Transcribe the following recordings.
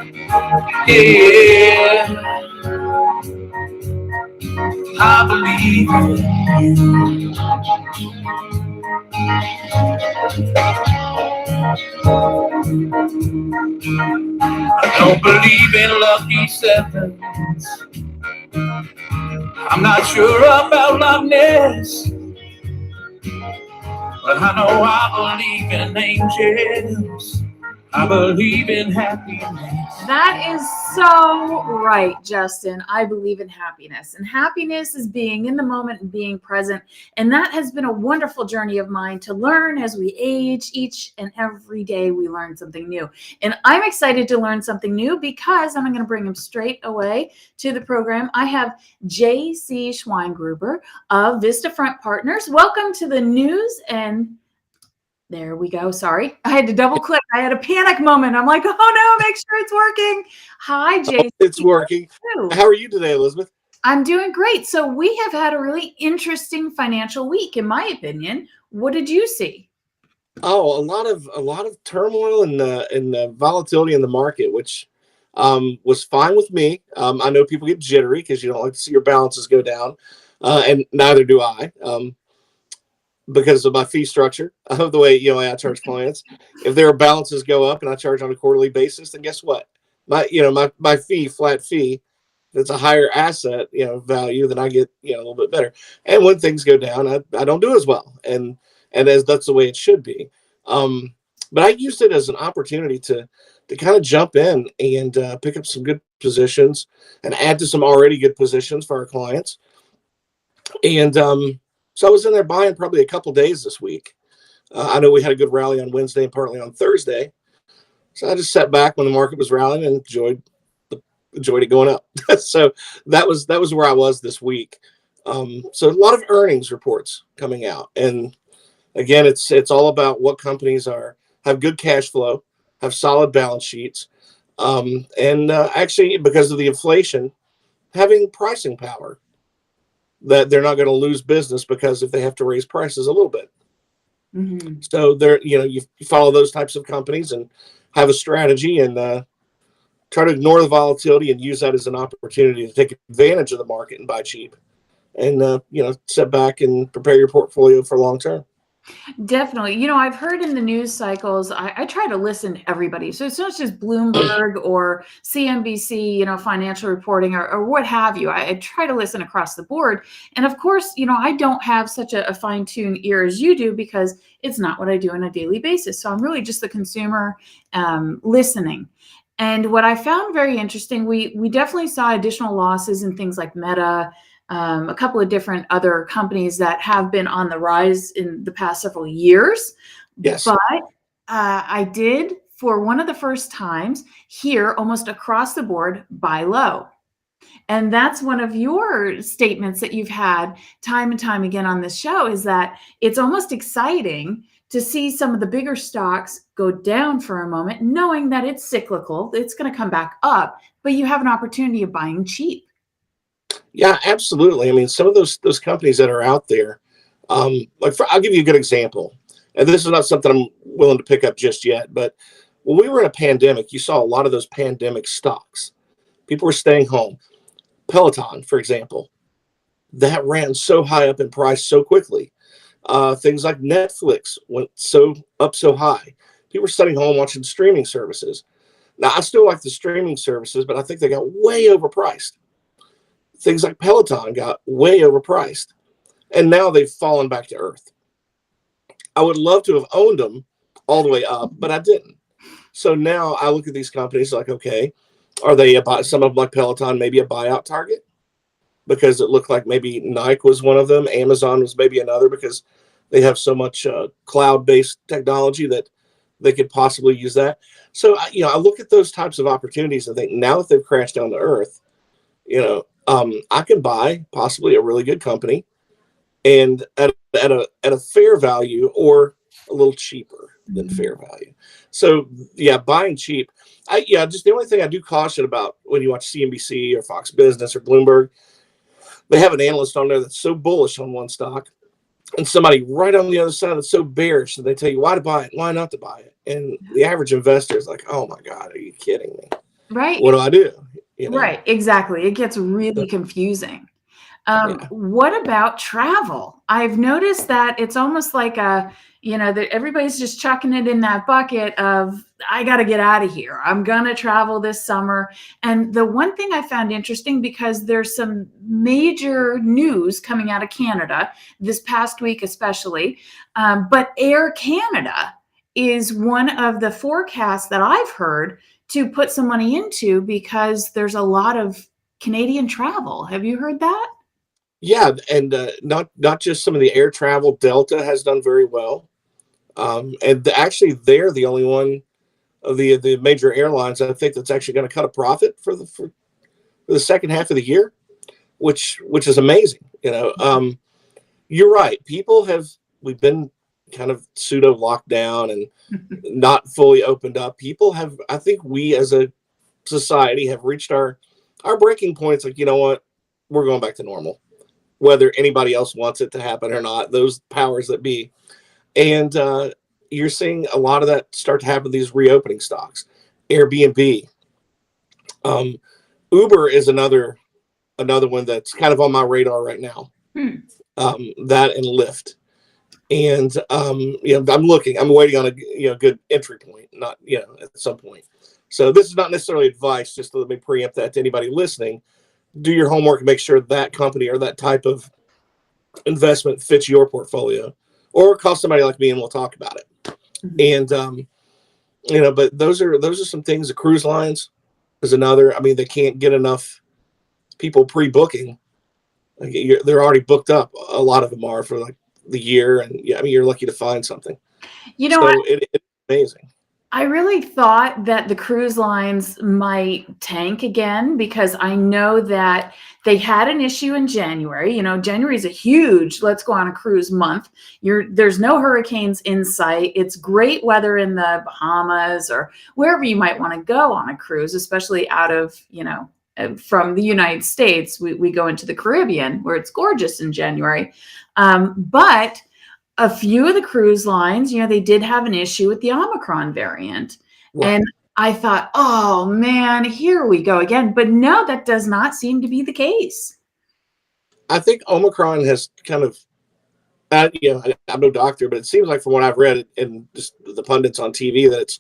Yeah, I believe I don't believe in lucky sevens. I'm not sure about Loch Ness, but I know I believe in angels. I believe in happiness. That is so right, Justin. I believe in happiness. And happiness is being in the moment and being present. And that has been a wonderful journey of mine to learn as we age. Each and every day we learn something new. And I'm excited to learn something new because I'm going to bring him straight away to the program. I have J.C. Schweingruber of Vista Front Partners. Welcome to the news. And there we go. Sorry. I had to double click. I had a panic moment. I'm like, oh no, make sure it's working. Hi, Jason. It's working. How are you today, Elizabeth? I'm doing great. So we have had a really interesting financial week, in my opinion. What did you see? Oh, a lot of turmoil and volatility in the market, which was fine with me. I know people get jittery because you don't like to see your balances go down, and neither do I. Because of my fee structure, of the way I charge clients. If their balances go up and I charge on a quarterly basis, then guess what? My fee, flat fee, that's a higher asset value, then I get a little bit better. And when things go down, I don't do as well, and as that's the way it should be. But I used it as an opportunity to kind of jump in and pick up some good positions and add to some already good positions for our clients. And so I was in there buying probably a couple days this week. I know we had a good rally on Wednesday and partly on Thursday. So I just sat back when the market was rallying and enjoyed it going up. So that was where I was this week. So a lot of earnings reports coming out. And again, it's all about what companies have good cash flow, have solid balance sheets, and actually, because of the inflation, having pricing power. That they're not going to lose business because if they have to raise prices a little bit. Mm-hmm. So you follow those types of companies and have a strategy and try to ignore the volatility and use that as an opportunity to take advantage of the market and buy cheap and sit back and prepare your portfolio for long term. Definitely. I've heard in the news cycles, I try to listen to everybody. So it's not just Bloomberg or CNBC, financial reporting or what have you. I try to listen across the board. And of course, I don't have such a fine-tuned ear as you do because it's not what I do on a daily basis. So I'm really just the consumer listening. And what I found very interesting, we definitely saw additional losses in things like Meta, a couple of different other companies that have been on the rise in the past several years. Yes. But I did, for one of the first times, hear almost across the board, buy low. And that's one of your statements that you've had time and time again on this show, is that it's almost exciting to see some of the bigger stocks go down for a moment, knowing that it's cyclical, it's going to come back up, but you have an opportunity of buying cheap. Yeah, absolutely. I mean, some of those companies that are out there, I'll give you a good example. And this is not something I'm willing to pick up just yet, but when we were in a pandemic, you saw a lot of those pandemic stocks. People were staying home. Peloton, for example, that ran so high up in price so quickly. Things like Netflix went so high. People were staying home watching streaming services. Now, I still like the streaming services, but I think they got way overpriced. Things like Peloton got way overpriced, and now they've fallen back to earth. I would love to have owned them all the way up, but I didn't. So now I look at these companies like, okay, are they some of them like Peloton, maybe a buyout target? Because it looked like maybe Nike was one of them. Amazon was maybe another because they have so much cloud-based technology that they could possibly use that. So, I look at those types of opportunities and think now that they've crashed down to earth, I can buy possibly a really good company and at a fair value or a little cheaper than fair value. So yeah, buying cheap. Just the only thing I do caution about when you watch CNBC or Fox Business or Bloomberg, they have an analyst on there that's so bullish on one stock and somebody right on the other side that's so bearish that they tell you why to buy it, why not to buy it. And the average investor is like, oh my God, are you kidding me? Right. What do I do? Right. Exactly. It gets really confusing. Yeah. What about travel? I've noticed that it's almost like that everybody's just chucking it in that bucket of, I got to get out of here. I'm going to travel this summer. And the one thing I found interesting, because there's some major news coming out of Canada this past week, especially, but Air Canada is one of the forecasts that I've heard to put some money into, because there's a lot of Canadian travel. Have you heard that? Yeah, and not just some of the air travel. Delta has done very well, and actually they're the only one of the major airlines I think that's actually going to cut a profit for the second half of the year, which is amazing. You're right. We've been kind of pseudo locked down and not fully opened up. People have, I think, we as a society have reached our breaking points. Like, you know what, we're going back to normal, whether anybody else wants it to happen or not. Those powers that be, and you're seeing a lot of that start to happen. These reopening stocks, Airbnb, Uber is another one that's kind of on my radar right now. That and Lyft. And I'm waiting on a good entry point, not at some point. So this is not necessarily advice, just to let me preempt that to anybody listening. Do your homework and make sure that company or that type of investment fits your portfolio, or call somebody like me and we'll talk about it. And but those are some things. The cruise lines is another. I mean, they can't get enough people pre-booking. Like, they're already booked up. A lot of them are for like the year, and I mean, you're lucky to find something. So it's amazing. I really thought that the cruise lines might tank again, because I know that they had an issue in January. January is a huge let's go on a cruise month. There's no hurricanes in sight. It's great weather in the Bahamas or wherever you might want to go on a cruise, especially out of, from the United States. We go into the Caribbean where it's gorgeous in January. But a few of the cruise lines, they did have an issue with the Omicron variant. Right. And I thought, oh man, here we go again. But no, that does not seem to be the case. I think Omicron has kind of, I'm no doctor, but it seems like from what I've read and just the pundits on TV that it's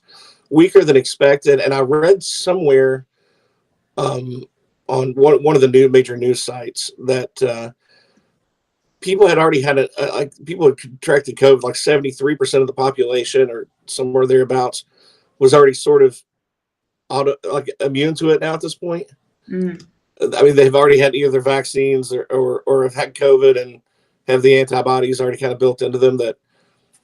weaker than expected. And I read somewhere on one of the major news sites that people had already had people had contracted COVID. Like 73% of the population, or somewhere thereabouts, was already sort of immune to it now at this point. I mean, they've already had either vaccines or have had COVID and have the antibodies already kind of built into them. That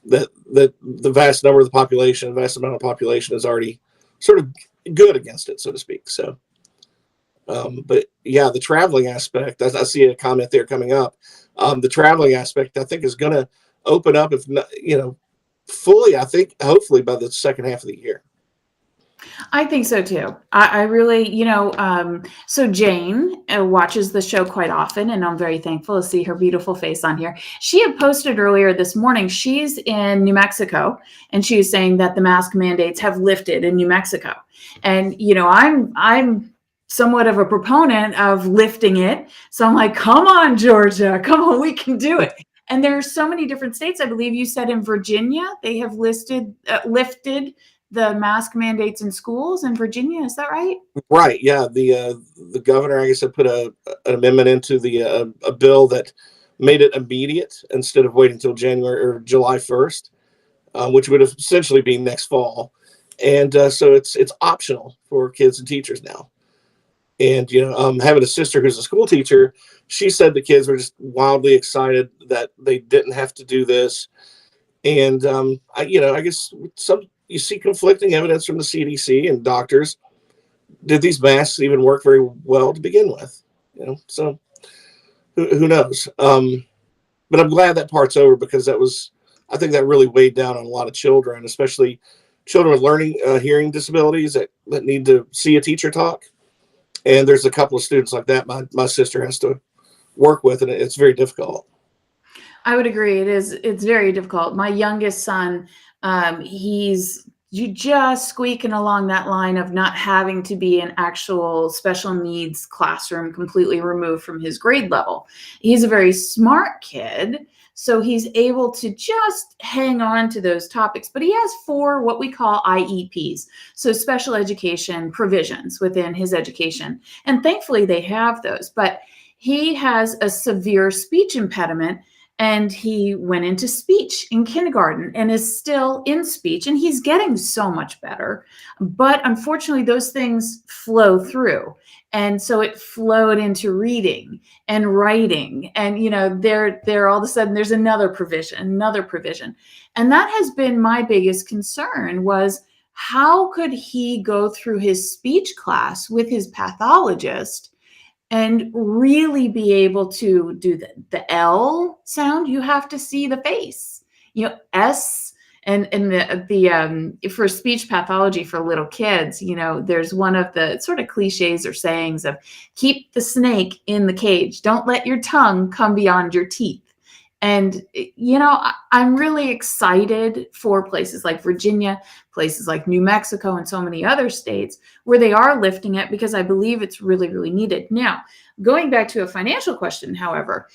the vast amount of the population is already sort of good against it, so to speak. So, but yeah, the traveling aspect. I see a comment there coming up. The traveling aspect, I think, is going to open up, if not, fully. I think hopefully by the second half of the year. I think so too. I really, so Jane watches the show quite often, and I'm very thankful to see her beautiful face on here. She had posted earlier this morning, she's in New Mexico, and she was saying that the mask mandates have lifted in New Mexico. And, I'm somewhat of a proponent of lifting it. So I'm like, come on, Georgia, come on, we can do it. And there are so many different states. I believe you said in Virginia, they have lifted the mask mandates in schools in Virginia. Is that right? Right. Yeah. The governor, I guess, had put an amendment into a bill that made it immediate instead of waiting until January or July 1st, which would essentially be next fall. And so it's optional for kids and teachers now. And, having a sister who's a school teacher, she said the kids were just wildly excited that they didn't have to do this. And, I guess you see conflicting evidence from the CDC and doctors. Did these masks even work very well to begin with? So who knows? But I'm glad that part's over, because I think that really weighed down on a lot of children, especially children with learning, hearing disabilities that need to see a teacher talk. And there's a couple of students like that my sister has to work with, and it's very difficult. I would agree. It's very difficult. My youngest son, he's you just squeaking along that line of not having to be an actual special needs classroom completely removed from his grade level. He's a very smart kid, so he's able to just hang on to those topics. But he has 4 what we call IEPs, so special education provisions within his education. And thankfully they have those. But he has a severe speech impediment, and he went into speech in kindergarten and is still in speech, and he's getting so much better. But unfortunately, those things flow through. And so it flowed into reading and writing. And, there all of a sudden there's another provision. And that has been my biggest concern, was how could he go through his speech class with his pathologist and really be able to do the L sound? You have to see the face, S, and the for speech pathology for little kids, there's one of the sort of cliches or sayings of keep the snake in the cage. Don't let your tongue come beyond your teeth. And, I'm really excited for places like Virginia, places like New Mexico, and so many other states where they are lifting it, because I believe it's really, really needed. Now, going back to a financial question, however,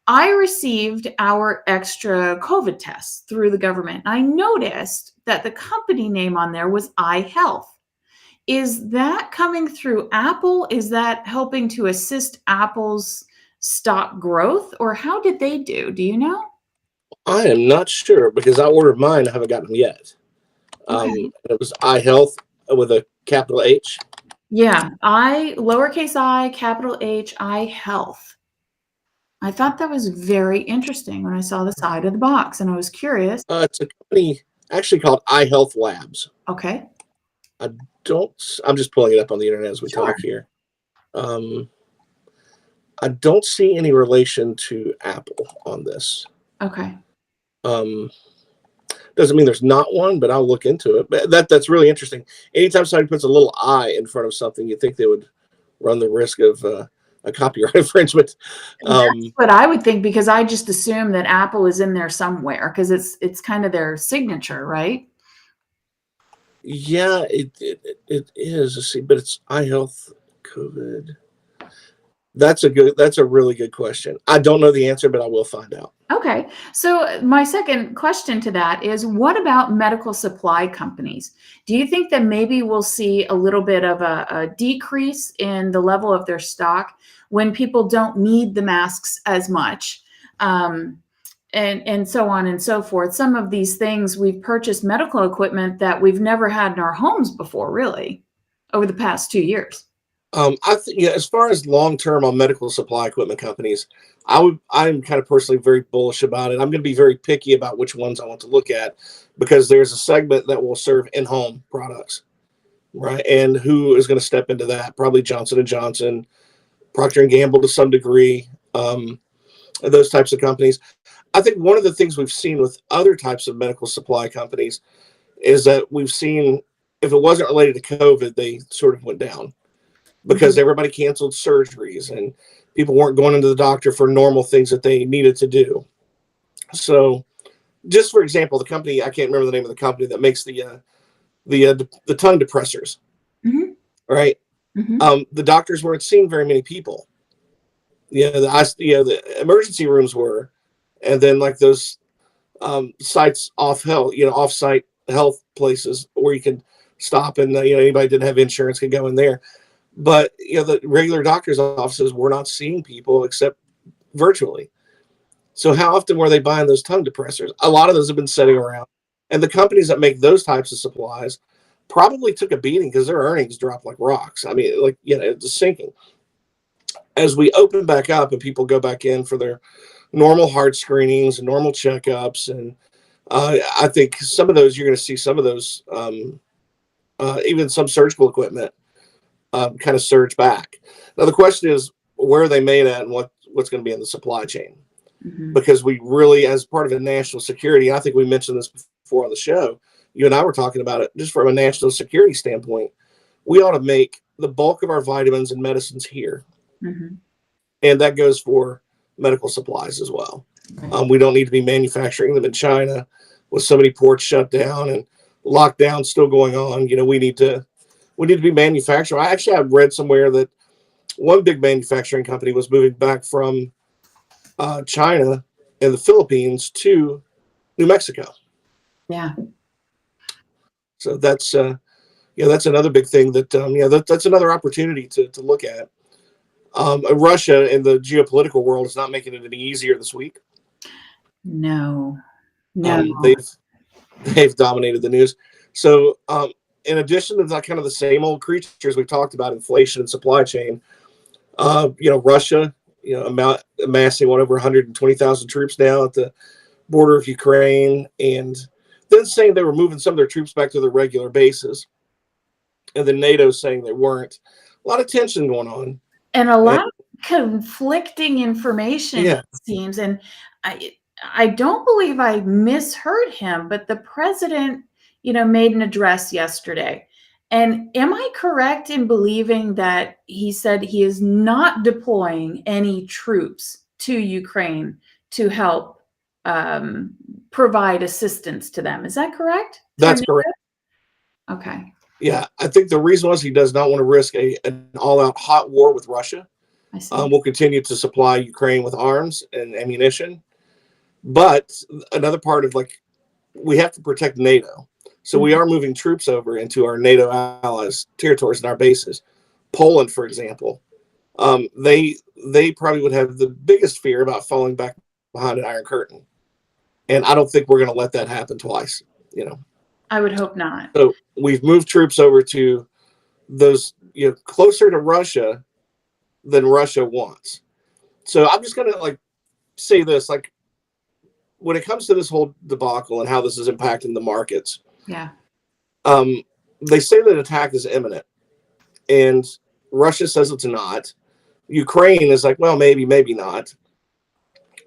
I received our extra COVID tests through the government. I noticed that the company name on there was iHealth. Is that coming through Apple? Is that helping to assist Apple's stock growth, or how did they do? Do you know? I am not sure because I ordered mine. I haven't gotten them yet. Okay. It was iHealth with a capital H. Yeah, lowercase I, capital H, iHealth. I thought that was very interesting when I saw the side of the box, and I was curious. It's a company actually called iHealth Labs. Okay. I'm just pulling it up on the internet as we Sure. talk here. I don't see any relation to Apple on this. Okay. Doesn't mean there's not one, but I'll look into it. But that's really interesting. Anytime somebody puts a little I in front of something, you think they would run the risk of a copyright infringement. That's what I would think, because I just assume that Apple is in there somewhere, because it's kind of their signature, right? Yeah, it is. Let's see, but it's iHealth COVID. That's a really good question. I don't know the answer, but I will find out. Okay. So my second question to that is, what about medical supply companies? Do you think that maybe we'll see a little bit of a decrease in the level of their stock when people don't need the masks as much? And so on and so forth. Some of these things, we've purchased medical equipment that we've never had in our homes before, really, over the past 2 years. I think, as far as long term on medical supply equipment companies, I'm kind of personally very bullish about it. I'm going to be very picky about which ones I want to look at, because there's a segment that will serve in-home products, right? And who is going to step into that? Probably Johnson and Johnson, Procter and Gamble to some degree, those types of companies. I think one of the things we've seen with other types of medical supply companies is that we've seen, if it wasn't related to COVID, they sort of went down, because everybody canceled surgeries and people weren't going into the doctor for normal things that they needed to do. So, just for example, the company, I can't remember the name of the company that makes the tongue depressors, right? The doctors weren't seeing very many people. The emergency rooms were, and then like those sites off-site health places where you can stop, and anybody didn't have insurance could go in there. But the regular doctor's offices were not seeing people except virtually. So how often were they buying those tongue depressors? A lot of those have been sitting around, and the companies that make those types of supplies probably took a beating because their earnings dropped like rocks. I mean, it's sinking. As we open back up and people go back in for their normal heart screenings and normal checkups, and I think some of those, you're going to see some of those, even some surgical equipment kind of surge back. Now the question is, where are they made at, and what's going to be in the supply chain? Because we really, as part of a national security, I think we mentioned this before on the show, you and I were talking about it, just from a national security standpoint, we ought to make the bulk of our vitamins and medicines here. And that goes for medical supplies as well. We don't need to be manufacturing them in China with so many ports shut down and lockdown still going on. We need to be manufacturing. I've read somewhere that one big manufacturing company was moving back from China and the Philippines to New Mexico. Yeah. So that's that's another big thing that that's another opportunity to look at. Russia in the geopolitical world is not making it any easier this week. No. They've dominated the news. So in addition to that, kind of the same old creatures we've talked about, inflation and supply chain, Russia, amassing over 120,000 troops now at the border of Ukraine, and then saying they were moving some of their troops back to their regular bases, and then NATO saying they weren't. A lot of tension going on. And a lot of conflicting information, Yeah. it seems. And I don't believe I misheard him, but the president, made an address yesterday. And am I correct in believing that he said he is not deploying any troops to Ukraine to help provide assistance to them? Is that correct? That's correct. Okay. Yeah, I think the reason was he does not want to risk an all-out hot war with Russia. I see. We'll continue to supply Ukraine with arms and ammunition. But another part of we have to protect NATO. So we are moving troops over into our NATO allies' territories and our bases. Poland, for example, they probably would have the biggest fear about falling back behind an Iron Curtain. And I don't think we're going to let that happen twice, I would hope not. So we've moved troops over to those, closer to Russia than Russia wants. So I'm just going to say this, when it comes to this whole debacle and how this is impacting the markets. Yeah. They say that attack is imminent, and Russia says it's not. Ukraine is well, maybe not.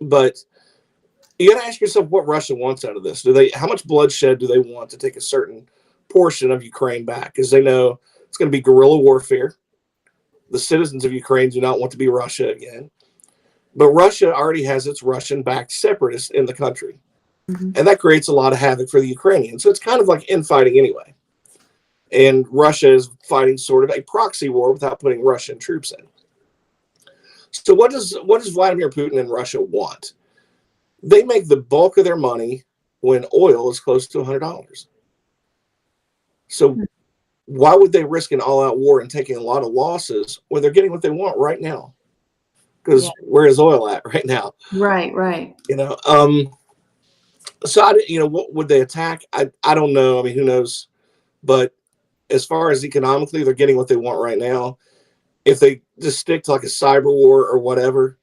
But you got to ask yourself what Russia wants out of this. How much bloodshed do they want to take a certain portion of Ukraine back? Because they know it's going to be guerrilla warfare. The citizens of Ukraine do not want to be Russia again. But Russia already has its Russian-backed separatists in the country. Mm-hmm. And that creates a lot of havoc for the Ukrainians. So it's kind of like infighting anyway. And Russia is fighting sort of a proxy war without putting Russian troops in. So what does Vladimir Putin and Russia want? They make the bulk of their money when oil is close to $100. So why would they risk an all-out war and taking a lot of losses when they're getting what they want right now? Because where is oil at right now? Right. So what would they attack? I don't know. I mean, who knows? But as far as economically, they're getting what they want right now. If they just stick to a cyber war or whatever,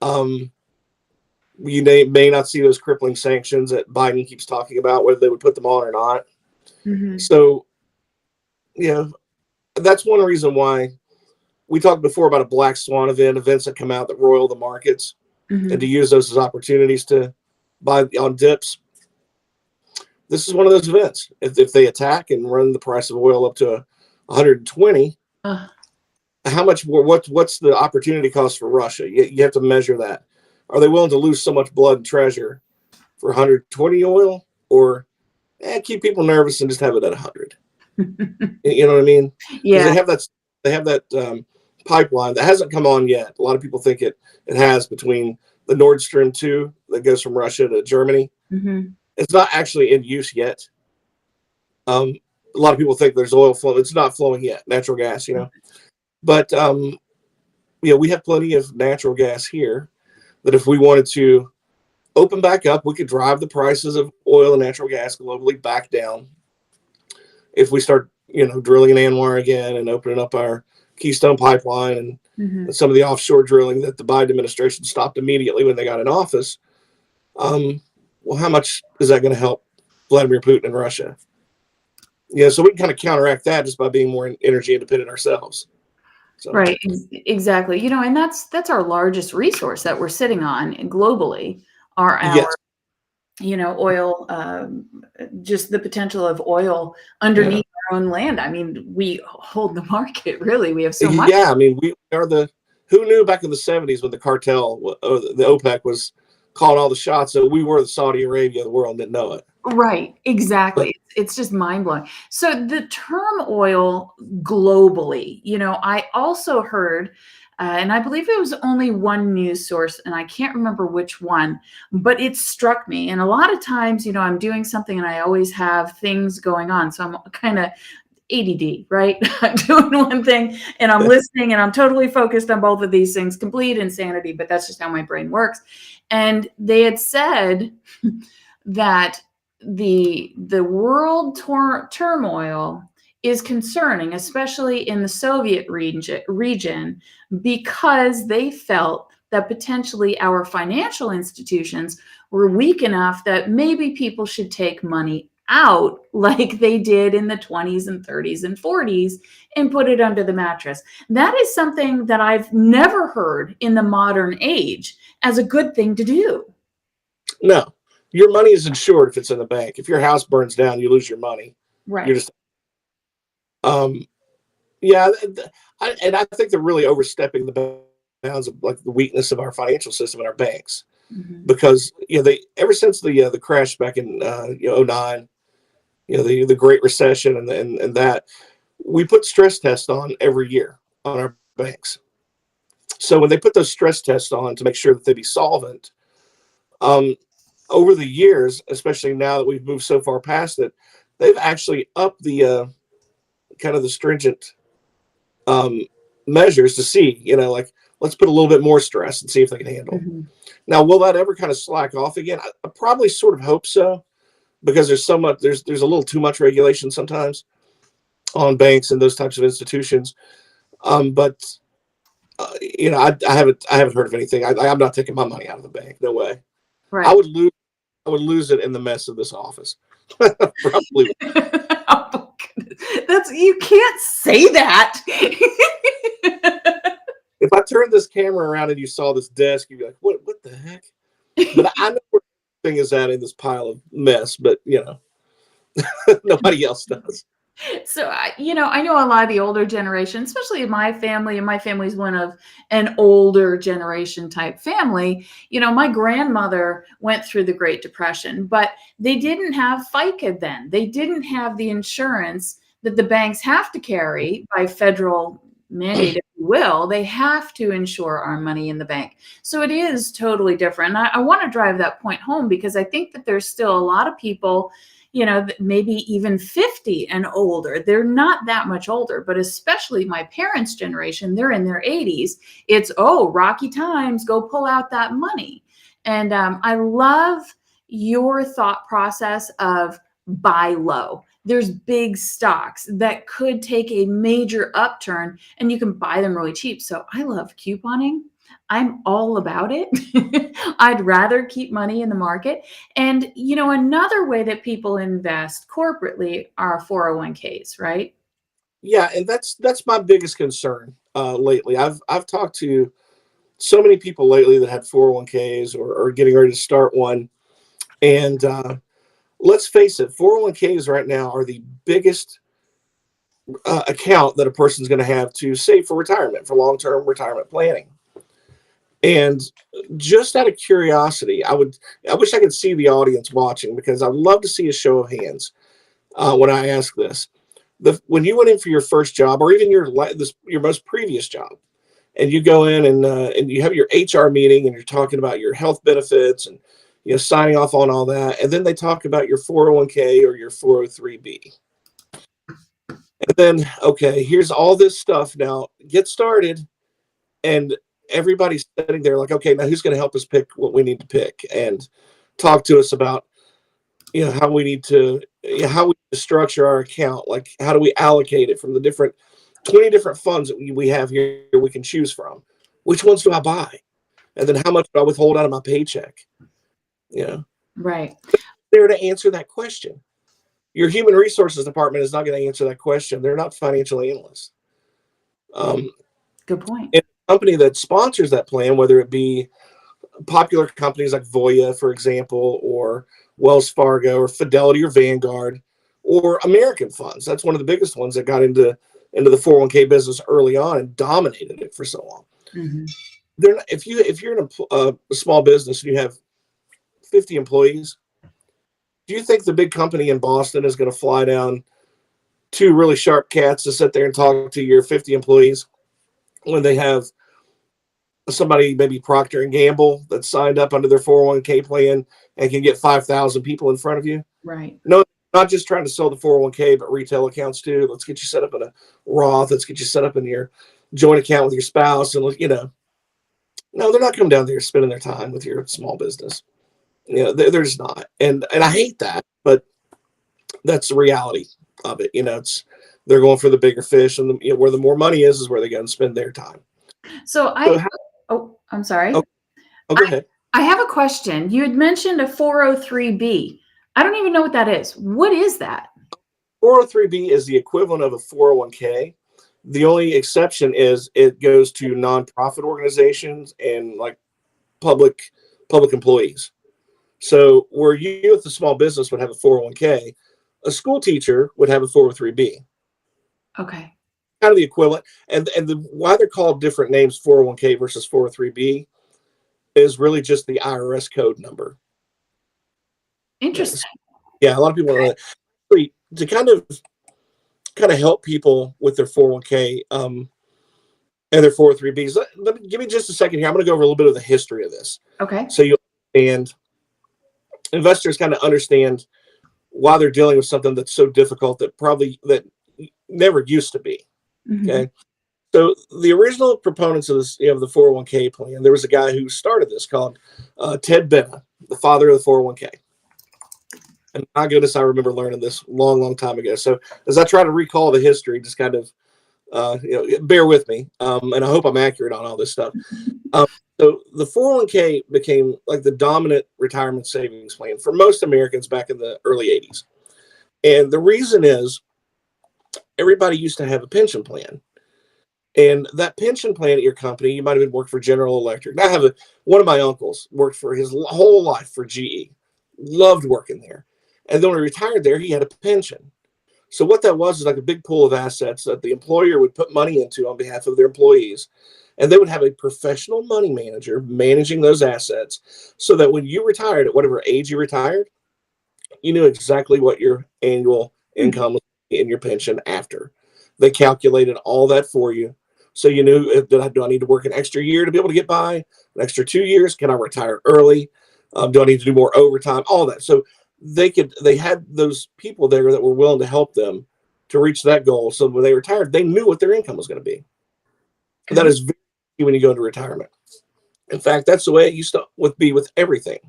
you may not see those crippling sanctions that Biden keeps talking about, whether they would put them on or not. Mm-hmm. So, that's one reason why we talked before about a black swan events that come out that roil the markets, mm-hmm. and to use those as opportunities to buy on dips. This is one of those events. If they attack and run the price of oil up to 120, how much? What's the opportunity cost for Russia? You have to measure that. Are they willing to lose so much blood and treasure for 120 oil, or keep people nervous and just have it at 100? You know what I mean? Yeah. They have that pipeline that hasn't come on yet. A lot of people think it has, between the Nord Stream 2 that goes from Russia to Germany. Mm-hmm. It's not actually in use yet. A lot of people think there's oil flowing. It's not flowing yet, natural gas, But, we have plenty of natural gas here that if we wanted to open back up, we could drive the prices of oil and natural gas globally back down. If we start, drilling in Anwar again and opening up our Keystone Pipeline and mm-hmm. some of the offshore drilling that the Biden administration stopped immediately when they got in office, well, how much is that going to help Vladimir Putin and Russia? So we can kind of counteract that just by being more energy independent ourselves. So. Right, exactly. And that's our largest resource that we're sitting on globally. Oil, just the potential of oil underneath our own land. I mean, we hold the market, really. We have so much. Yeah, I mean, we are who knew back in the 70s when the cartel, the OPEC was calling all the shots. So we were the Saudi Arabia of the world and didn't know it. Right, exactly. It's just mind blowing. So the turmoil globally, I also heard, and I believe it was only one news source, and I can't remember which one, but it struck me. And a lot of times, I'm doing something and I always have things going on. So I'm kind of ADD, right? I'm doing one thing and I'm listening and I'm totally focused on both of these things, complete insanity, but that's just how my brain works. And they had said that the world turmoil is concerning, especially in the Soviet region, because they felt that potentially our financial institutions were weak enough that maybe people should take money out like they did in the 20s and 30s and 40s and put it under the mattress. That is something that I've never heard in the modern age as a good thing to do. No, your money is insured if it's in the bank. If your house burns down, you lose your money. Right. You're just, yeah. I think they're really overstepping the bounds of like the weakness of our financial system and our banks, because they ever since the crash back in 09, the Great Recession and that, we put stress tests on every year on our banks. So when they put those stress tests on to make sure that they be solvent, over the years, especially now that we've moved so far past it, they've actually upped the kind of the stringent measures to see, like, let's put a little bit more stress and see if they can handle. Now, will that ever kind of slack off again? I probably sort of hope so, because there's a little too much regulation sometimes on banks and those types of institutions. But I haven't heard of anything. I'm not taking my money out of the bank. No way. Right. I would lose it in the mess of this office. Probably. Oh, you can't say that. If I turned this camera around and you saw this desk, you'd be like, what the heck? But I know where the thing is at in this pile of mess, but nobody else does. So, I know a lot of the older generation, especially in my family, and my family's one of an older generation type family. My grandmother went through the Great Depression, but they didn't have FICA then. They didn't have the insurance that the banks have to carry by federal mandate, if you will. They have to insure our money in the bank. So it is totally different. And I want to drive that point home, because I think that there's still a lot of people, maybe even 50 and older. They're not that much older, but especially my parents' generation, they're in their 80s. It's, rocky times, go pull out that money. And I love your thought process of buy low. There's big stocks that could take a major upturn and you can buy them really cheap. So I love couponing. I'm all about it. I'd rather keep money in the market. And, another way that people invest corporately are 401ks, right? Yeah. And that's my biggest concern lately. I've talked to so many people lately that had 401ks or getting ready to start one. And let's face it, 401ks right now are the biggest account that a person's going to have to save for retirement, for long-term retirement planning. And just out of curiosity, I wish I could see the audience watching, because I'd love to see a show of hands when I ask this. When you went in for your first job, or even your most previous job, and you go in and you have your HR meeting and you're talking about your health benefits and signing off on all that, and then they talk about your 401k or your 403b, and then here's all this stuff. Now get started, and everybody's sitting there like, okay, now who's going to help us pick what we need to pick and talk to us about, how we need to structure our account. Like, how do we allocate it from the 20 different funds that we have here we can choose from? Which ones do I buy? And then how much do I withhold out of my paycheck? Right. There to answer that question. Your human resources department is not going to answer that question. They're not financial analysts. Good point. And a company that sponsors that plan, whether it be popular companies like Voya, for example, or Wells Fargo, or Fidelity, or Vanguard, or American Funds. That's one of the biggest ones that got into the 401k business early on and dominated it for so long. They're not, if you're in a small business and you have 50 employees. Do you think the big company in Boston is going to fly down two really sharp cats to sit there and talk to your 50 employees when they have somebody, maybe Procter and Gamble, that's signed up under their 401k plan and can get 5,000 people in front of you? Right. No, not just trying to sell the 401k, but retail accounts too. Let's get you set up in a Roth. Let's get you set up in your joint account with your spouse. And, no, they're not coming down there spending their time with your small business. They're just not. And I hate that, but that's the reality of it. They're going for the bigger fish, and where the more money is where they're going to spend their time. I'm sorry. Go ahead. I have a question. You had mentioned a 403B. I don't even know what that is. What is that? 403B is the equivalent of a 401k. The only exception is it goes to nonprofit organizations and like public employees. So where you with the small business would have a 401k, a school teacher would have a 403B. Okay. Kind of the equivalent. And why they're called different names, 401k versus 403B, is really just the IRS code number. Interesting. Yeah, a lot of people want to kind of help people with their 401k and their 403Bs. Give me just a second here. I'm going to go over a little bit of the history of this. Okay. So investors kind of understand why they're dealing with something that's so difficult that never used to be. Mm-hmm. Okay. So the original proponents of this, the 401k plan, there was a guy who started this called Ted Benna, the father of the 401k. And my goodness, I remember learning this long, long time ago. So as I try to recall the history, just kind of, bear with me. And I hope I'm accurate on all this stuff. So the 401k became like the dominant retirement savings plan for most Americans back in the early 80s. And the reason is everybody used to have a pension plan. And that pension plan at your company, you might have been working for General Electric. I have one of my uncles worked for his whole life for GE, loved working there. And then when he retired there, he had a pension. So what that was is like a big pool of assets that the employer would put money into on behalf of their employees. And they would have a professional money manager managing those assets so that when you retired, at whatever age you retired, you knew exactly what your annual income was in your pension after. They calculated all that for you. So you knew, do I need to work an extra year to be able to get by? An extra 2 years? Can I retire early? Do I need to do more overtime? All that. So they had those people there that were willing to help them to reach that goal. So when they retired, they knew what their income was going to be. And that is very key when you go into retirement. In fact, that's the way it used to be with everything.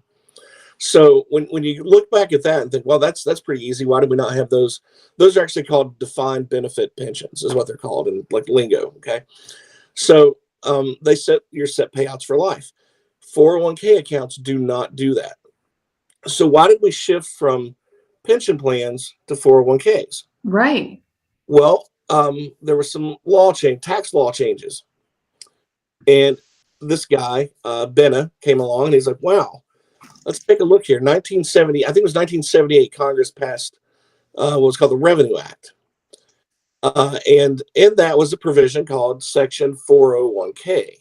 So when you look back at that and think, well, that's pretty easy. Why do we not have those? Those are actually called defined benefit pensions, is what they're called in like lingo. Okay. So they set payouts for life. 401k accounts do not do that. So why did we shift from pension plans to 401ks? Right. Well, there was some tax law changes. And this guy, Benna, came along and he's like, wow, let's take a look here. 1970, I think it was 1978, Congress passed what was called the Revenue Act. And in that was a provision called Section 401k.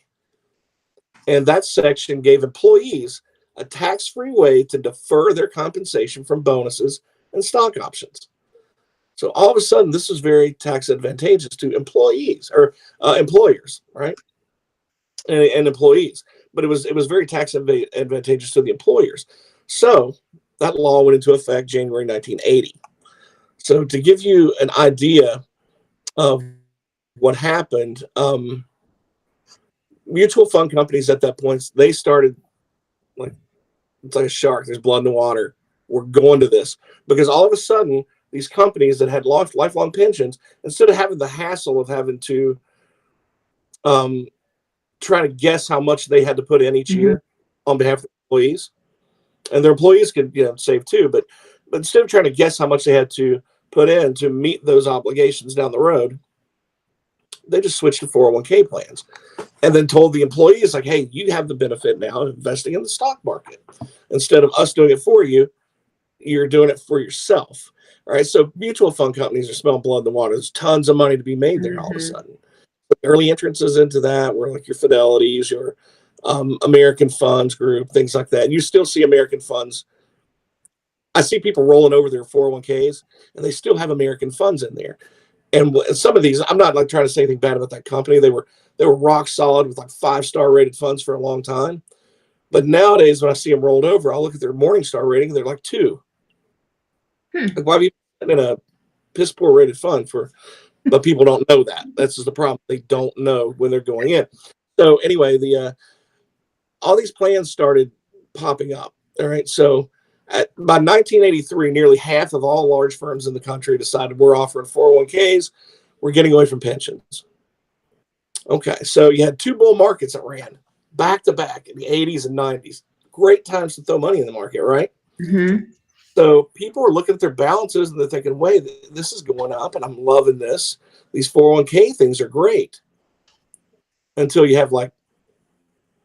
And that section gave employees a tax-free way to defer their compensation from bonuses and stock options. So all of a sudden, this is very tax advantageous to employees or employers, right? And employees. But it was very tax advantageous to the employers. So that law went into effect January 1980. So to give you an idea of what happened, mutual fund companies at that point, they started it's like a shark. There's blood in the water. We're going to this because all of a sudden, these companies that had lifelong pensions, instead of having the hassle of having to try to guess how much they had to put in each year on behalf of the employees, and their employees could save too, but instead of trying to guess how much they had to put in to meet those obligations down the road, they just switched to 401k plans and then told the employees, like, hey, you have the benefit now of investing in the stock market. Instead of us doing it for you, you're doing it for yourself. All right. So mutual fund companies are smelling blood in the water. There's tons of money to be made there all of a sudden. But early entrances into that were like your Fidelities, your American Funds Group, things like that. You still see American Funds. I see people rolling over their 401ks, and they still have American Funds in there. And some of these, I'm not like trying to say anything bad about that company. They were rock solid with like 5-star rated funds for a long time. But nowadays, when I see them rolled over, I'll look at their Morningstar rating. They're like 2. Like, why have you been in a piss poor rated fund for? But people don't know that. That's just the problem. They don't know when they're going in. So anyway, all these plans started popping up. All right. So by 1983, nearly half of all large firms in the country decided we're offering 401ks. We're getting away from pensions. Okay. So you had 2 bull markets that ran back to back in the 80s and 90s. Great times to throw money in the market, right? Mm-hmm. So people are looking at their balances and they're thinking, wait, this is going up and I'm loving this. These 401k things are great. Until you have like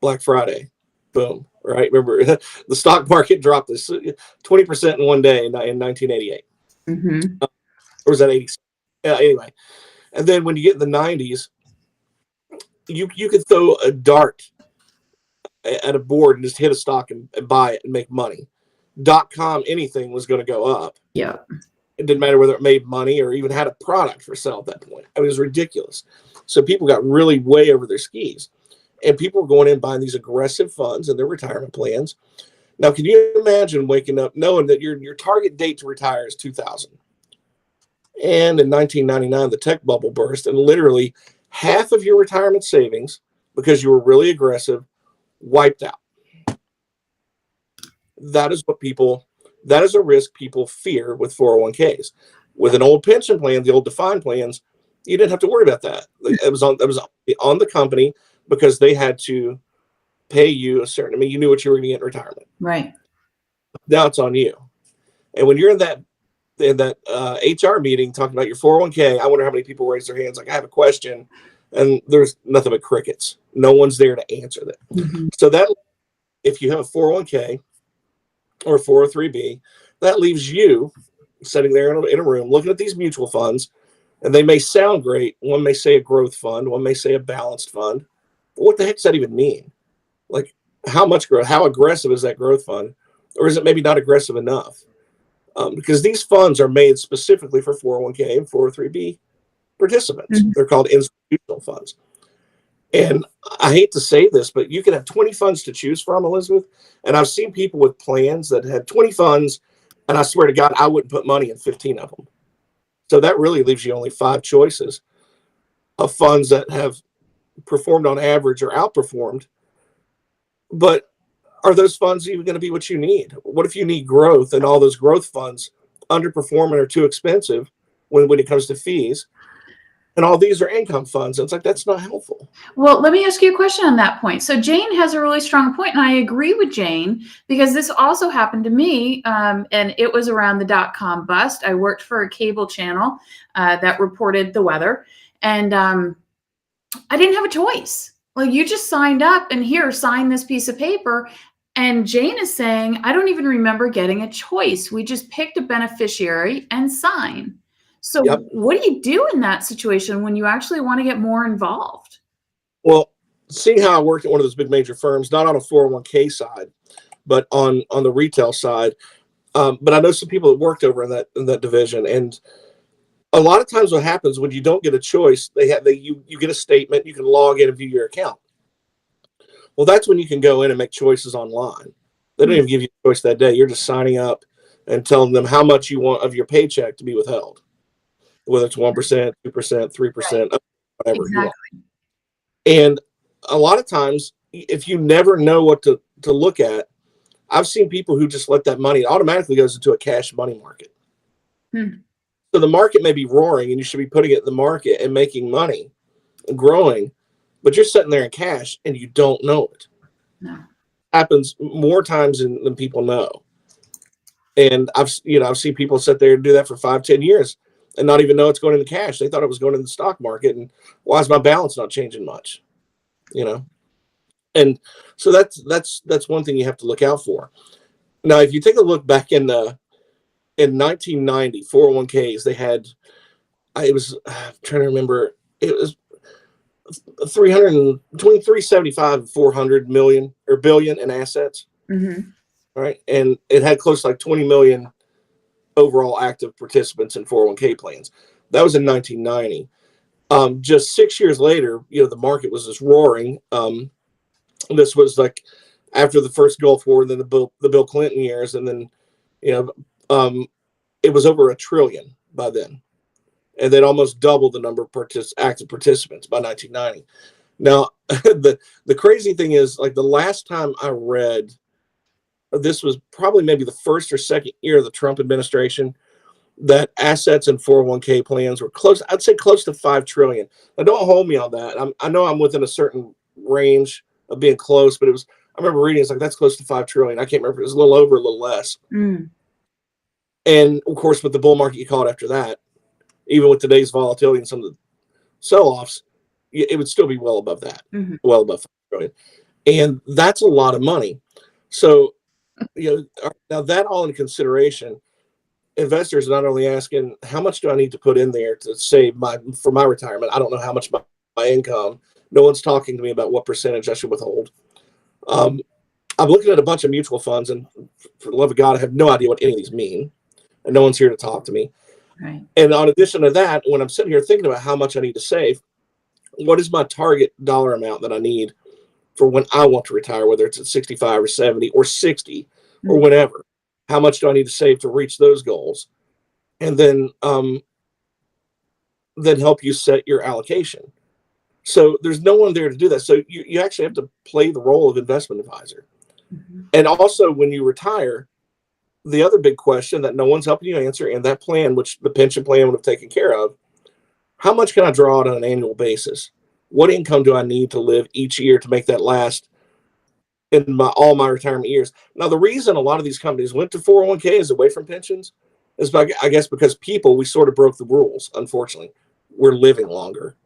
Black Friday. Boom. Right? Remember, the stock market dropped this 20% in one day in 1988. Mm-hmm. Or was that 80? Anyway. And then when you get in the 90s, you could throw a dart at a board and just hit a stock and buy it and make money. .com anything was going to go up. Yeah. It didn't matter whether it made money or even had a product for sale at that point. I mean, it was ridiculous. So people got really way over their skis. And people were going in buying these aggressive funds in their retirement plans. Now, can you imagine waking up knowing that your target date to retire is 2000? And in 1999, the tech bubble burst, and literally half of your retirement savings, because you were really aggressive, wiped out. That is a risk people fear with 401ks. With an old pension plan, the old defined plans, you didn't have to worry about that. It was on the company because they had to pay you a certain, you knew what you were going to get in retirement. Right. Now it's on you. And when you're in that HR meeting talking about your 401k, I wonder how many people raise their hands like, I have a question, and there's nothing but crickets. No one's there to answer that. Mm-hmm. So that if you have a 401k or a 403b, that leaves you sitting there in a room looking at these mutual funds, and they may sound great. One may say a growth fund, one may say a balanced fund. But what the heck does that even mean? Like, how much growth? How aggressive is that growth fund? Or is it maybe not aggressive enough? Because these funds are made specifically for 401k and 403b participants. Mm-hmm. They're called institutional funds. And I hate to say this, but you can have 20 funds to choose from, Elizabeth. And I've seen people with plans that had 20 funds, and I swear to God, I wouldn't put money in 15 of them. So that really leaves you only 5 choices of funds that have performed on average or outperformed. But are those funds even going to be what you need? What if you need growth and all those growth funds underperform and are too expensive when it comes to fees? And all these are income funds. And it's like, that's not helpful. Well, let me ask you a question on that point. So Jane has a really strong point, and I agree with Jane, because this also happened to me, and it was around the .com bust. I worked for a cable channel that reported the weather, and I didn't have a choice. Like, you just signed up, and here, sign this piece of paper. And Jane is saying, I don't even remember getting a choice. We just picked a beneficiary and sign. So Yep. What do you do in that situation when you actually want to get more involved? Well, seeing how I worked at one of those big major firms, not on a 401k side, but on the retail side. But I know some people that worked over in that division. And a lot of times what happens when you don't get a choice, you get a statement, you can log in and view your account. Well, that's when you can go in and make choices online. They don't even give you a choice that day. You're just signing up and telling them how much you want of your paycheck to be withheld, whether it's 1%, 2%, 3%, whatever you want. And a lot of times, if you never know what to look at, I've seen people who just let that money automatically goes into a cash money market. So the market may be roaring and you should be putting it in the market and making money and growing, but you're sitting there in cash and you don't know it. No. Happens more times than people know. And I've seen people sit there and do that for 5-10 years and not even know it's going into cash. They thought it was going in the stock market, and why is my balance not changing much? And so that's one thing you have to look out for. Now, if you take a look back in 1990, 401ks, they had, I'm trying to remember, it was between 375 and 400 million or billion in assets. Mm-hmm. Right. And it had close to like 20 million overall active participants in 401k plans. That was in 1990. Just 6 years later, the market was just roaring. This was like after the first Gulf War, and then the Bill Clinton years, and then it was over $1 trillion by then, and they'd almost doubled the number of active participants by 1990. Now, the crazy thing is, like, the last time I read, this was probably maybe the first or second year of the Trump administration, that assets in 401k plans were close. I'd say close to 5 trillion. Now, don't hold me on that. I know I'm within a certain range of being close, but I remember reading, it's like, that's close to 5 trillion. I can't remember. It was a little over, a little less. Mm. And of course, with the bull market you call it after that, even with today's volatility and some of the sell-offs, it would still be well above that, well above 5 trillion. And that's a lot of money. So, now that all in consideration, investors are not only asking, how much do I need to put in there to save for my retirement? I don't know how much my income. No one's talking to me about what percentage I should withhold. I'm looking at a bunch of mutual funds, and for the love of God, I have no idea what any of these mean, and no one's here to talk to me. Right. And in addition to that, when I'm sitting here thinking about how much I need to save, what is my target dollar amount that I need for when I want to retire, whether it's at 65 or 70 or 60 or whenever? How much do I need to save to reach those goals? And then help you set your allocation. So there's no one there to do that. So you actually have to play the role of investment advisor. And also, when you retire, the other big question that no one's helping you answer in that plan, which the pension plan would have taken care of, how much can I draw out on an annual basis? What income do I need to live each year to make that last in all my retirement years? Now, the reason a lot of these companies went to 401ks away from pensions is, I guess, because we sort of broke the rules. Unfortunately, we're living longer,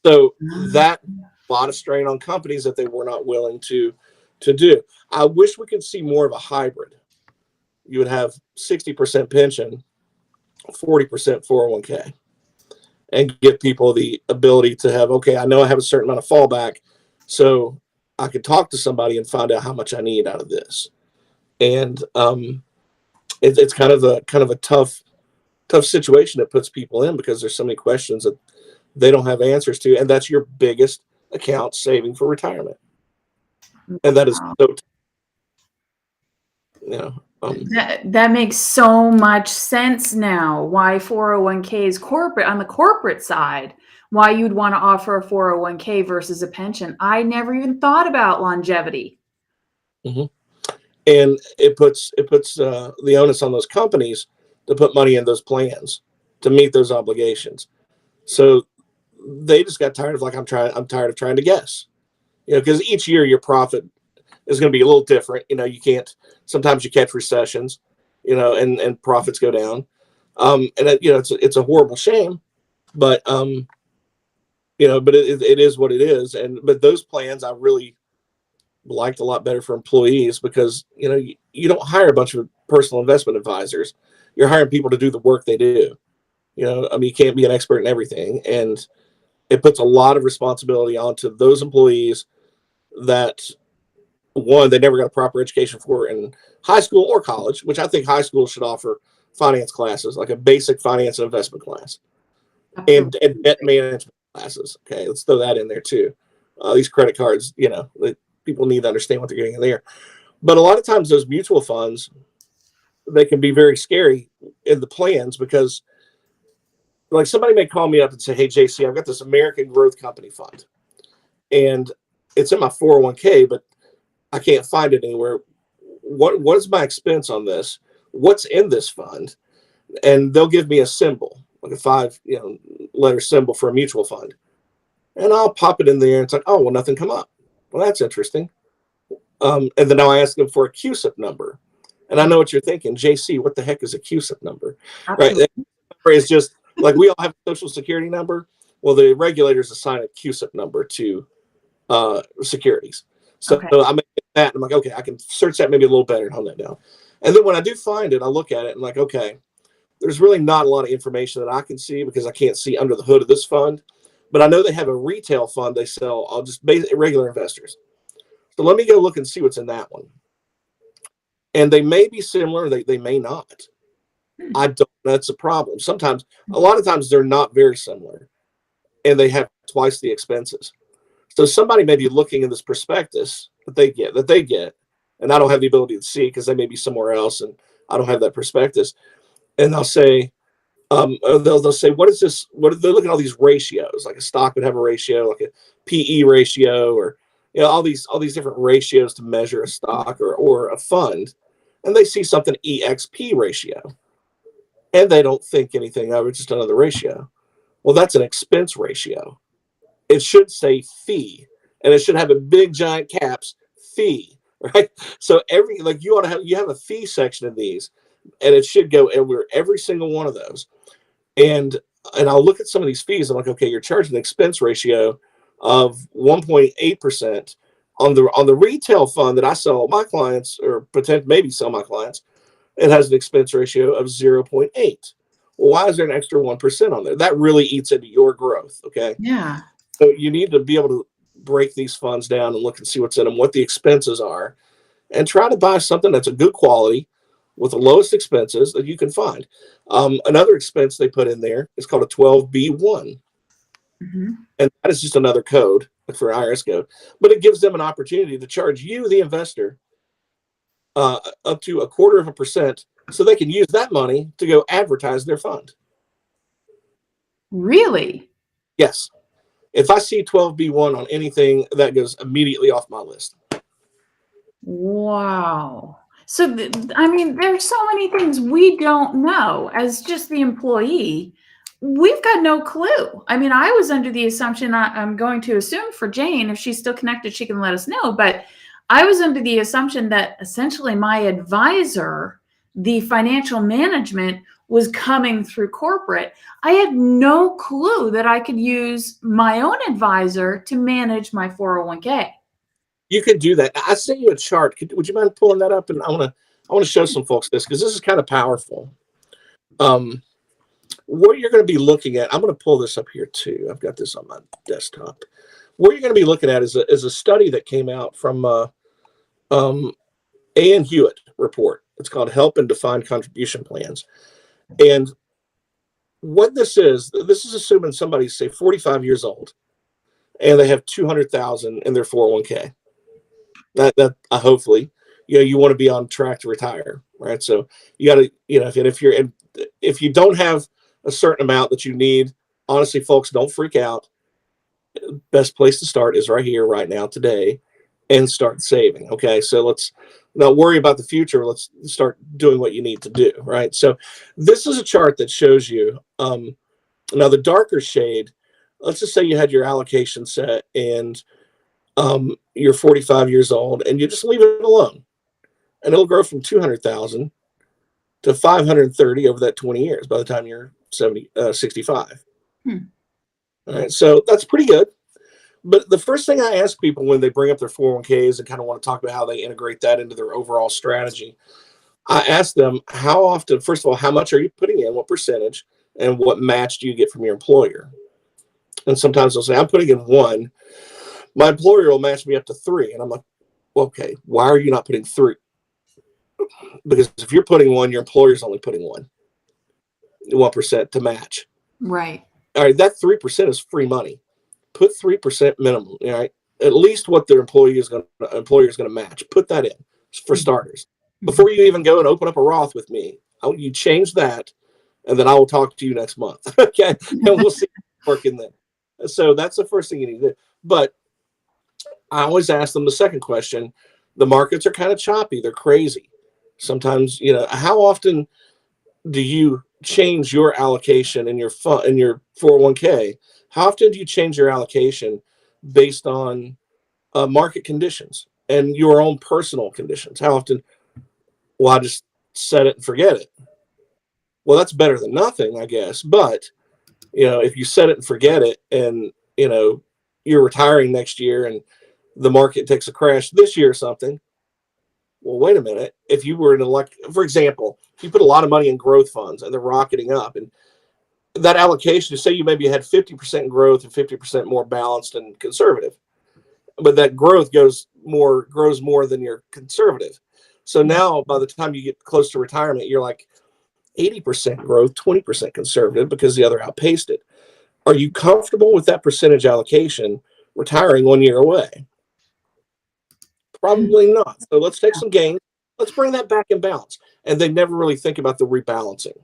so that a lot of strain on companies that they were not willing to do. I wish we could see more of a hybrid. You would have 60% pension, 40% 401k, and give people the ability to have, okay, I know I have a certain amount of fallback, so I could talk to somebody and find out how much I need out of this. And it's kind of a tough situation that puts people in, because there's so many questions that they don't have answers to, and that's your biggest account saving for retirement. And that is so that makes so much sense now, why 401ks on the corporate side, why you'd want to offer a 401k versus a pension. I never even thought about longevity. And it puts the onus on those companies to put money in those plans to meet those obligations. So they just got tired of, like, I'm tired of trying to guess, because each year your profit is going to be a little different. You can't, sometimes you catch recessions, and profits go down. And it's a horrible shame, but it is what it is. But those plans I really liked a lot better for employees, because, you don't hire a bunch of personal investment advisors. You're hiring people to do the work they do. You can't be an expert in everything. And it puts a lot of responsibility onto those employees that, one, they never got a proper education for in high school or college, which I think high school should offer finance classes, like a basic finance and investment class, and debt management classes. Okay, let's throw that in there too. These credit cards, people need to understand what they're getting in there. But a lot of times those mutual funds, they can be very scary in the plans, because, like, somebody may call me up and say, hey, JC, I've got this American Growth Company fund, and it's in my 401k, but I can't find it anywhere. What is my expense on this? What's in this fund? And they'll give me a symbol, like a 5-letter symbol for a mutual fund. And I'll pop it in there, and it's like, oh, well, nothing come up. Well, that's interesting. And then I ask them for a CUSIP number. And I know what you're thinking, JC, what the heck is a CUSIP number? Absolutely. Right? That number is just like, we all have a social security number. Well, the regulators assign a CUSIP number to securities. So I make that, and I'm like, okay, I can search that maybe a little better and hunt that down. And then when I do find it, I look at it and, like, okay, there's really not a lot of information that I can see, because I can't see under the hood of this fund. but I know they have a retail fund they sell on just regular investors. So let me go look and see what's in that one. And they may be similar, they may not. I don't. That's a problem. Sometimes, a lot of times, they're not very similar, and they have twice the expenses. So somebody may be looking in this prospectus that they get, and I don't have the ability to see because they may be somewhere else, and I don't have that prospectus. And they'll say, they'll say, what is this? What they're looking at all these ratios, like a stock would have a ratio, like a PE ratio, or all these different ratios to measure a stock or a fund, and they see something EXP ratio. And they don't think anything of it, just another ratio. Well, that's an expense ratio. It should say fee, and it should have a big giant caps fee, right? So you have a fee section of these, and it should go every single one of those. And I'll look at some of these fees. I'm like, okay, you're charging an expense ratio of 1.8% on the retail fund that I sell my clients, or potentially maybe sell my clients. It has an expense ratio of 0.8. Well, why is there an extra 1% on there? That really eats into your growth. Okay. Yeah. So you need to be able to break these funds down and look and see what's in them, what the expenses are, and try to buy something that's a good quality with the lowest expenses that you can find. Another expense they put in there is called a 12B1. Mm-hmm. And that is just another code for IRS code, but it gives them an opportunity to charge you, the investor, up to 0.25%, so they can use that money to go advertise their fund. Really? Yes. If I see 12B1 on anything, that goes immediately off my list. Wow. So, I mean, there's so many things we don't know as just the employee. We've got no clue. I mean, I was under the assumption, I'm going to assume for Jane, if she's still connected, she can let us know, but I was under the assumption that essentially my advisor, the financial management, was coming through corporate. I had no clue that I could use my own advisor to manage my 401k. You could do that. I sent you a chart. Would you mind pulling that up? And I want to show some folks this, because this is kind of powerful. What you're going to be looking at, I'm going to pull this up here too. I've got this on my desktop. What you're going to be looking at is a study that came out from A.N. Hewitt report. It's called Help and Defined Contribution Plans. And what this is assuming somebody's, say, 45 years old, and they have 200,000 in their 401k. That hopefully, you want to be on track to retire, right? So you got to, if you don't have a certain amount that you need, honestly, folks, don't freak out. Best place to start is right here, right now, today, and start saving. Okay, so let's not worry about the future. Let's start doing what you need to do, right? So this is a chart that shows you. Now the darker shade, let's just say you had your allocation set, and you're 45 years old, and you just leave it alone, and it'll grow from 200,000 to 530 over that 20 years by the time you're 65. All right, so that's pretty good. But the first thing I ask people when they bring up their 401ks and kind of want to talk about how they integrate that into their overall strategy, I ask them, how often, first of all, how much are you putting in, what percentage, and what match do you get from your employer? And sometimes they'll say, I'm putting in 1. My employer will match me up to 3. And I'm like, well, okay, why are you not putting 3? Because if you're putting 1, your employer's only putting 1% to match. Right. All right, that 3% is free money. Put 3% minimum. All right, at least what their employer is going to match. Put that in for starters. Before you even go and open up a Roth with me, you change that, and then I will talk to you next month. Okay, and we'll see working then. So that's the first thing you need to do. But I always ask them the second question. The markets are kind of choppy. They're crazy. Sometimes, how often do you change your allocation in your 401k? How often do you change your allocation based on market conditions and your own personal conditions? How often? Well, I just set it and forget it. Well, that's better than nothing, I guess. But, if you set it and forget it, and, you're retiring next year and the market takes a crash this year or something, well, wait a minute. If you were for example, if you put a lot of money in growth funds and they're rocketing up, and that allocation, say you maybe had 50% growth and 50% more balanced and conservative, but that growth grows more than your conservative. So now by the time you get close to retirement, you're like 80% growth, 20% conservative because the other outpaced it. Are you comfortable with that percentage allocation retiring 1 year away? Probably not. So let's take some gains. Let's bring that back in balance. And they never really think about the rebalancing,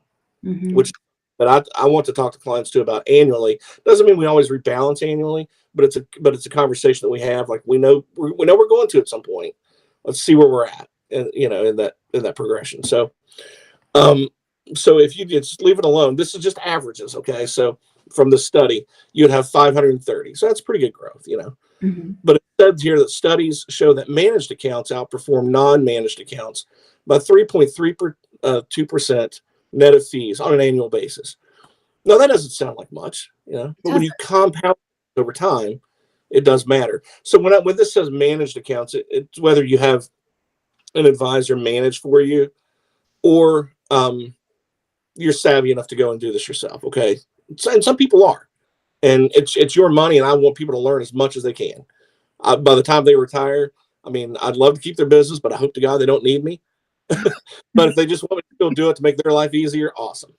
which that I want to talk to clients too about annually. Doesn't mean we always rebalance annually, but it's a conversation that we have. Like we know we're going to at some point. Let's see where we're at, and in that progression. So so if you just leave it alone, this is just averages, okay? So from the study, you'd have 530. So that's pretty good growth, But it says here that studies show that managed accounts outperform non-managed accounts by 3.32% net of fees on an annual basis. Now that doesn't sound like much, but when you compound over time, it does matter. So when this says managed accounts, it's whether you have an advisor manage for you or you're savvy enough to go and do this yourself. Okay. And some people are, and it's your money. And I want people to learn as much as they can. By the time they retire, I mean, I'd love to keep their business, but I hope to God they don't need me. But if they just want me to still do it to make their life easier, awesome.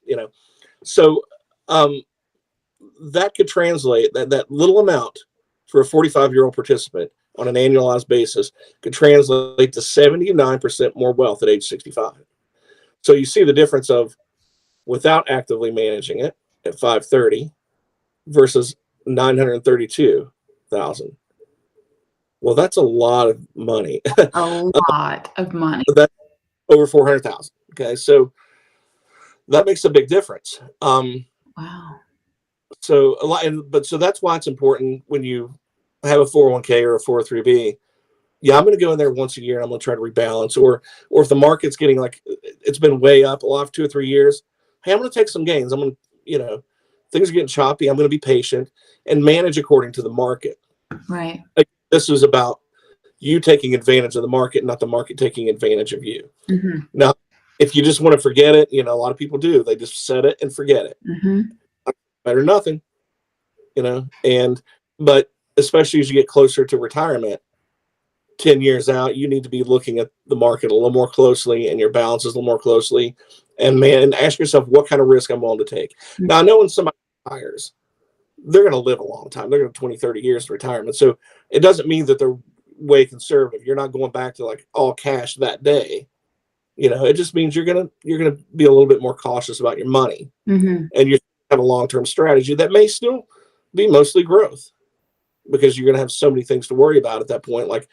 So that could translate that little amount for a 45-year-old participant on an annualized basis could translate to 79% more wealth at age 65. So you see the difference of without actively managing it at 530 versus 932,000. Well, that's a lot of money. A lot of money. That's over 400,000. Okay, so that makes a big difference. Wow. So a lot, so that's why it's important when you have a 401k or a 403b. Yeah, I'm going to go in there once a year and I'm going to try to rebalance, or if the market's getting like it's been way up a lot 2 or 3 years, hey, I'm going to take some gains. I'm going to, things are getting choppy. I'm going to be patient and manage according to the market. Right. Like, this is about you taking advantage of the market, not the market taking advantage of you. Now, if you just want to forget it, a lot of people do. They just set it and forget it. Better nothing, but especially as you get closer to retirement, 10 years out, you need to be looking at the market a little more closely and your balances a little more closely. And ask yourself what kind of risk I'm willing to take. Now, I know when somebody retires, they're going to live a long time. They're going to 20, 30 years in retirement. So it doesn't mean that they're way conservative. You're not going back to like all cash that day. It just means you're going to be a little bit more cautious about your money. And you have a long-term strategy that may still be mostly growth because you're going to have so many things to worry about at that point. Like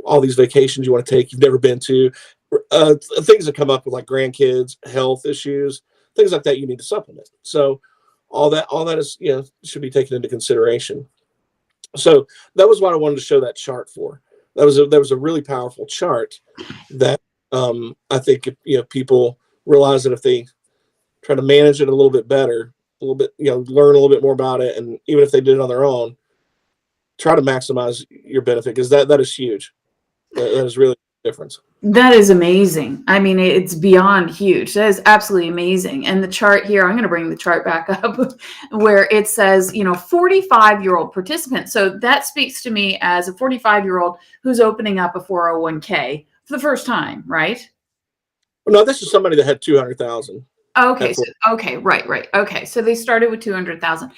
all these vacations you want to take, you've never been to, things that come up with like grandkids, health issues, things like that you need to supplement. So all that is, should be taken into consideration. So that was what I wanted to show that chart for. That was a really powerful chart that I think people realize that if they try to manage it a little bit better, a little bit, learn a little bit more about it, and even if they did it on their own, try to maximize your benefit because that is huge. That is really a difference. That is amazing. I mean, it's beyond huge. That is absolutely amazing. And the chart here, I'm going to bring the chart back up where it says, 45-year-old participant. So that speaks to me as a 45-year-old who's opening up a 401k for the first time, right? No, this is somebody that had 200,000. Okay. Right. Okay. So they started with 200,000.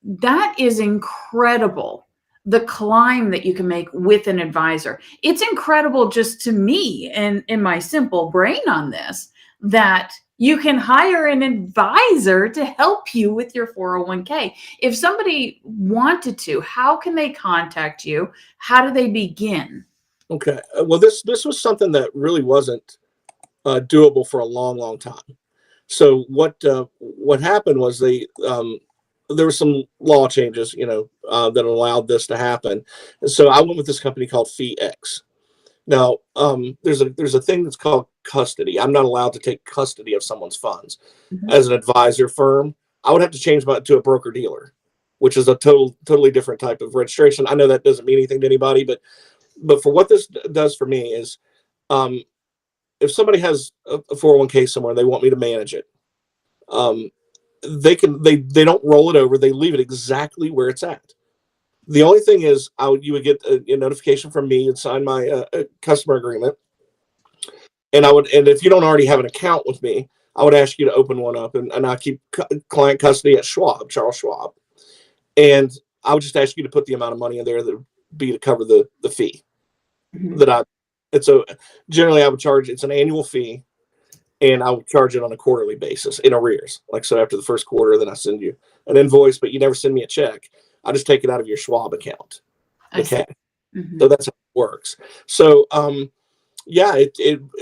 That is incredible. The climb that you can make with an advisor. It's incredible just to me and in my simple brain on this, that you can hire an advisor to help you with your 401k. If somebody wanted to, how can they contact you? How do they begin? Okay. Well, this was something that really wasn't doable for a long, long time. So what happened was there were some law changes, that allowed this to happen. And so I went with this company called FeeX. Now, there's a thing that's called custody. I'm not allowed to take custody of someone's funds. As an advisor firm. I would have to change to a broker dealer, which is a totally different type of registration. I know that doesn't mean anything to anybody, but for what this does for me is, if somebody has a 401k somewhere, they want me to manage it. they don't roll it over. They leave it exactly where it's at. The only thing is, you would get a notification from me and sign my customer agreement, and and if you don't already have an account with me, I would ask you to open one up, and I keep client custody at Charles Schwab, and I would just ask you to put the amount of money in there that would be to cover the fee that I. And so generally, I would charge. It's an annual fee, and I would charge it on a quarterly basis in arrears. Like, so after the first quarter, then I send you an invoice, but you never send me a check. I just take it out of your Schwab account. Okay. So that's how it works. So, yeah,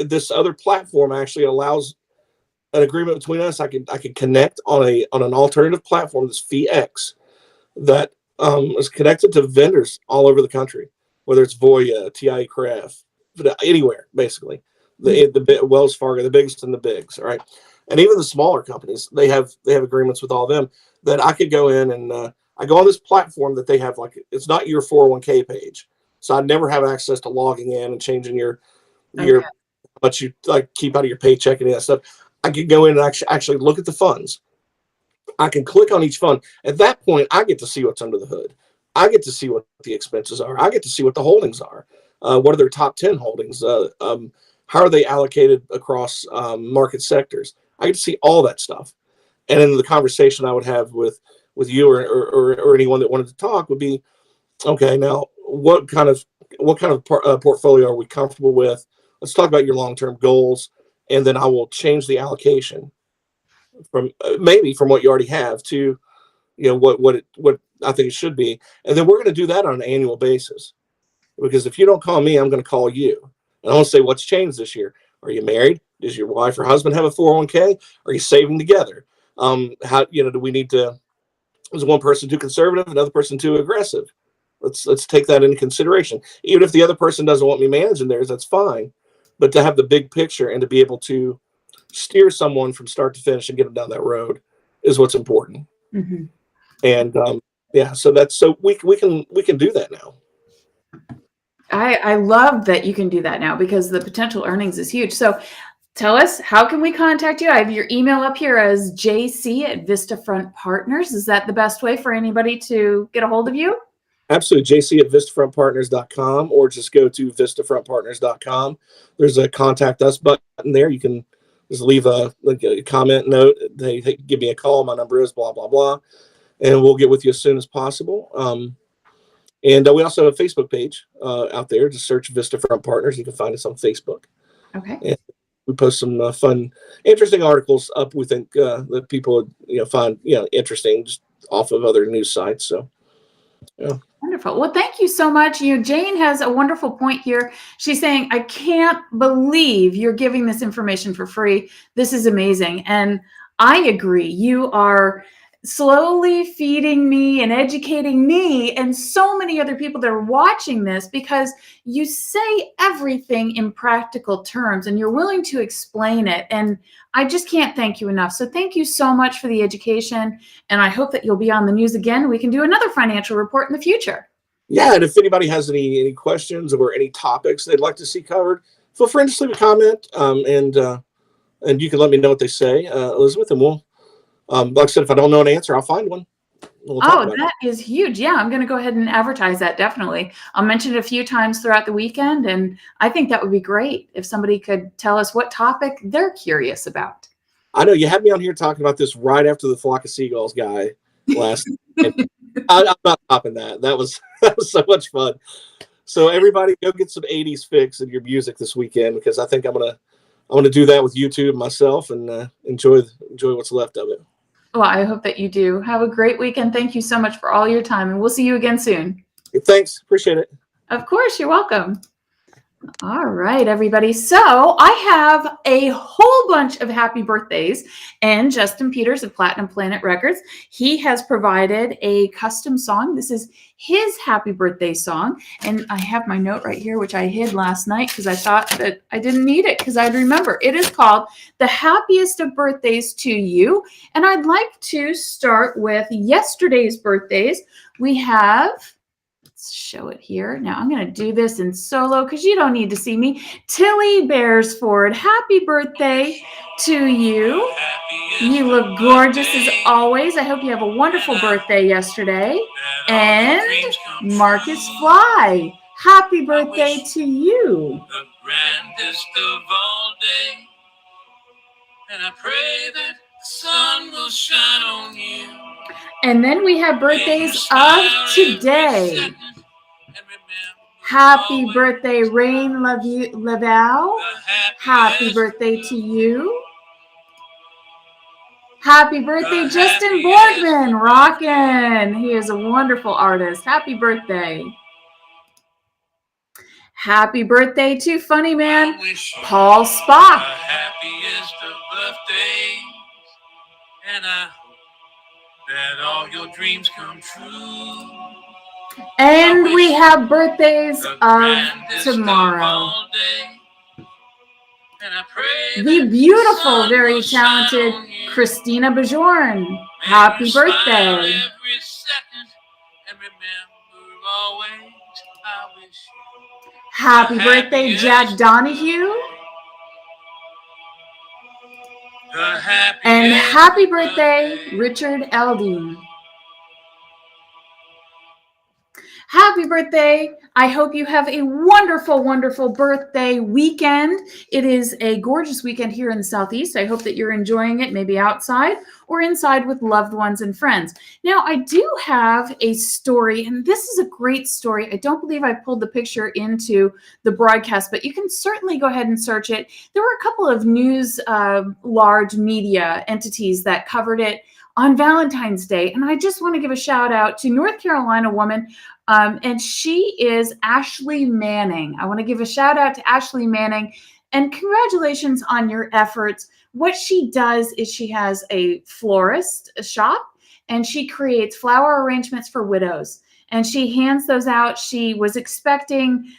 this other platform actually allows an agreement between us. I can connect on an alternative platform, this FeeX, that is connected to vendors all over the country, whether it's Voya, TIA Craft, anywhere basically. The Wells Fargo, the biggest and the bigs, all right, and even the smaller companies, they have agreements with all of them that I could go in and I go on this platform that they have. Like, it's not your 401k page, so I never have access to logging in and changing your what you like keep out of your paycheck and that stuff. I can go in and actually look at the funds. I can click on each fund. At that point, I get to see what's under the hood. I get to see what the expenses are. I get to see what the holdings are. What are their top 10 holdings? How are they allocated across market sectors? I get to see all that stuff. And then the conversation I would have with you or anyone that wanted to talk would be, okay, now what kind of portfolio are we comfortable with? Let's talk about your long-term goals, and then I will change the allocation from maybe from what you already have to, what I think it should be, and then we're going to do that on an annual basis. Because if you don't call me, I'm going to call you, and I want to say, what's changed this year? Are you married? Does your wife or husband have a 401k? Are you saving together? How do we need to? Is one person too conservative, another person too aggressive? Let's take that into consideration. Even if the other person doesn't want me managing theirs, that's fine. But to have the big picture and to be able to steer someone from start to finish and get them down that road is what's important. And so we can do that now. I love that you can do that now, because the potential earnings is huge. So tell us, how can we contact you? I have your email up here as JC@Vistafront Partners. Is that the best way for anybody to get a hold of you? Absolutely. JC@VistafrontPartners.com, or just go to VistafrontPartners.com. There's a contact us button there. You can just leave a comment note. They give me a call. My number is blah, blah, blah. And we'll get with you as soon as possible. And we also have a Facebook page out there. Just search Vistafront Partners. You can find us on Facebook. Okay. And we post some fun, interesting articles up. We think that people would find interesting, just off of other news sites. So, yeah. Wonderful. Well, thank you so much. Jane has a wonderful point here. She's saying, I can't believe you're giving this information for free. This is amazing. And I agree. You are slowly feeding me and educating me and so many other people that are watching this, because you say everything in practical terms and you're willing to explain it. And I just can't thank you enough. So thank you so much for the education. And I hope that you'll be on the news again. We can do another financial report in the future. Yeah. And if anybody has any questions or any topics they'd like to see covered, feel free to just leave a comment. And you can let me know what they say, Elizabeth, and we'll, like I said, if I don't know an answer, I'll find one. That is huge. Yeah, I'm going to go ahead and advertise that. Definitely. I'll mention it a few times throughout the weekend. And I think that would be great if somebody could tell us what topic they're curious about. I know you had me on here talking about this right after the Flock of Seagulls guy last night. I'm not topping that. That was so much fun. So everybody go get some 80s fix in your music this weekend, because I think I'm going to do that with YouTube myself and enjoy what's left of it. Well, I hope that you do. Have a great weekend. Thank you so much for all your time, and we'll see you again soon. Thanks. Appreciate it. Of course. You're welcome. All right, everybody. So I have a whole bunch of happy birthdays, and Justin Peters of Platinum Planet Records, he has provided a custom song. This is his happy birthday song. And I have my note right here, which I hid last night because I thought that I didn't need it because I'd remember. It is called The Happiest of Birthdays to You. And I'd like to start with yesterday's birthdays. We have... show it here. Now I'm going to do this in solo because you don't need to see me. Tilly Bearsford, happy birthday to you. You look gorgeous as always. I hope you have a wonderful birthday yesterday. And Marcus Fly, happy birthday to you. The grandest of all day. And I pray that the sun will shine on you. And then we have birthdays of today. Happy birthday, Rain Laval. Happy birthday to you. Happy birthday, Justin Boardman. Rockin'. He is a wonderful artist. Happy birthday. Happy birthday to Funny Man, Paul Spock. Happiest of birthdays. And I hope that all your dreams come true. And we have birthdays of tomorrow. The beautiful, very talented Christina Bajorn. Happy birthday. Happy birthday, Jack Donahue. And happy birthday, Richard Eldine. Happy birthday. I hope you have a wonderful, wonderful birthday weekend. It is a gorgeous weekend here in the Southeast. I hope that you're enjoying it, maybe outside or inside with loved ones and friends. Now, I do have a story, and this is a great story. I don't believe I pulled the picture into the broadcast, but you can certainly go ahead and search it. There were a couple of news, large media entities that covered it on Valentine's Day, and I just want to give a shout out to North Carolina woman. And she is Ashley Manning. I want to give a shout out to Ashley Manning and congratulations on your efforts. What she does is she has a florist shop and she creates flower arrangements for widows and she hands those out. She was expecting,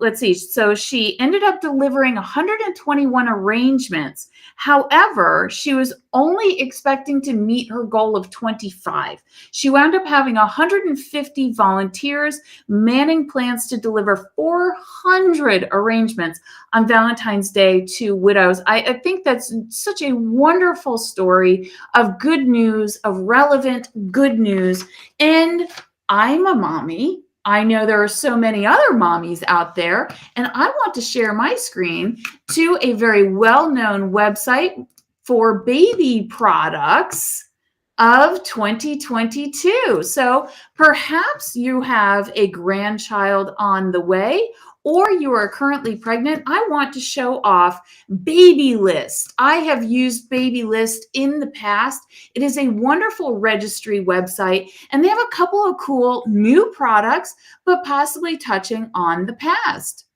let's see, so she ended up delivering 121 arrangements. However, she was only expecting to meet her goal of 25. She wound up having 150 volunteers. Manning plans to deliver 400 arrangements on Valentine's Day to widows. I think that's such a wonderful story of good news, of relevant good news. And I'm a mommy. I know there are so many other mommies out there, and I want to share my screen to a very well-known website for baby products of 2022. So perhaps you have a grandchild on the way, or you are currently pregnant. I want to show off Babylist. I have used Babylist in the past. It is a wonderful registry website, and they have a couple of cool new products, but possibly touching on the past.